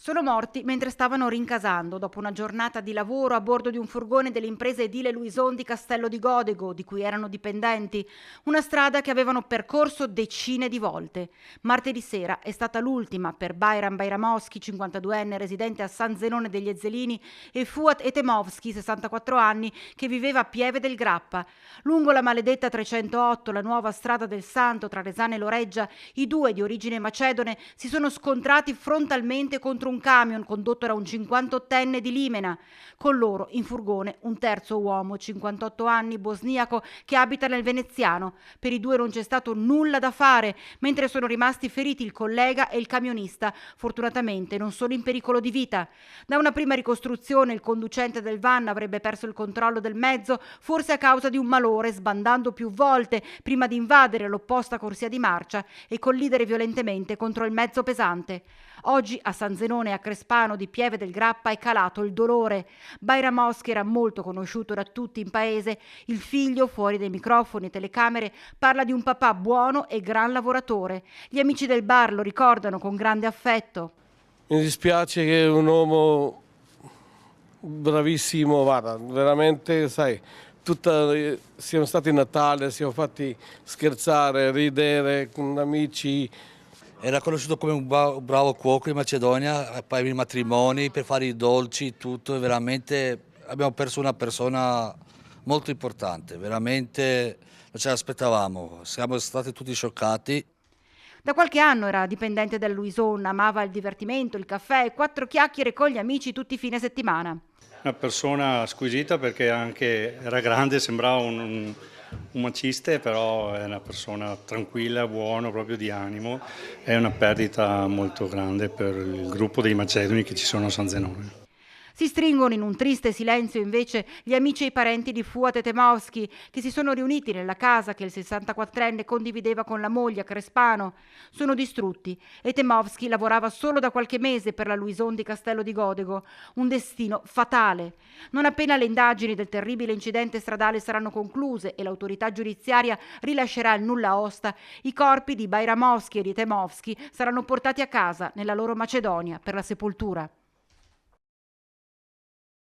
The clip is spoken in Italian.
Sono morti mentre stavano rincasando dopo una giornata di lavoro a bordo di un furgone dell'impresa edile Luison di Castello di Godego, di cui erano dipendenti, una strada che avevano percorso decine di volte. Martedì sera è stata l'ultima per Bayram Bayramowski, 52enne residente a San Zenone degli Ezzelini, e Fuat Etemovski, 64 anni, che viveva a Pieve del Grappa. Lungo la maledetta 308, la nuova strada del Santo tra Resane e Loreggia, i due di origine macedone si sono scontrati frontalmente contro un camion condotto da un 58enne di Limena. Con loro in furgone un terzo uomo, 58 anni, bosniaco, che abita nel Veneziano. Per i due non c'è stato nulla da fare, mentre sono rimasti feriti il collega e il camionista. Fortunatamente non sono in pericolo di vita. Da una prima ricostruzione il conducente del van avrebbe perso il controllo del mezzo, forse a causa di un malore, sbandando più volte prima di invadere l'opposta corsia di marcia e collidere violentemente contro il mezzo pesante. Oggi a San Zenone e a Crespano di Pieve del Grappa è calato il dolore. Bayramowski era molto conosciuto da tutti in paese. Il figlio, fuori dai microfoni e telecamere, parla di un papà buono e gran lavoratore. Gli amici del bar lo ricordano con grande affetto. Mi dispiace che è un uomo bravissimo, guarda, veramente, sai, siamo stati a Natale, siamo fatti scherzare, ridere con amici. Era conosciuto come un bravo cuoco in Macedonia, per i matrimoni, per fare i dolci, tutto, e veramente abbiamo perso una persona molto importante, veramente non ce l'aspettavamo, siamo stati tutti scioccati. Da qualche anno era dipendente del Luison, amava il divertimento, il caffè e quattro chiacchiere con gli amici tutti i fine settimana. Una persona squisita perché anche era grande, sembrava un maciste, però è una persona tranquilla, buona, proprio di animo. È una perdita molto grande per il gruppo dei macedoni che ci sono a San Zenone. Si stringono in un triste silenzio invece gli amici e i parenti di Fuat Etemovski, che si sono riuniti nella casa che il 64enne condivideva con la moglie a Crespano. Sono distrutti. Etemovski lavorava solo da qualche mese per la Luison di Castello di Godego. Un destino fatale. Non appena le indagini del terribile incidente stradale saranno concluse e l'autorità giudiziaria rilascerà il nulla osta, i corpi di Bayramowski e di Etemovski saranno portati a casa nella loro Macedonia per la sepoltura.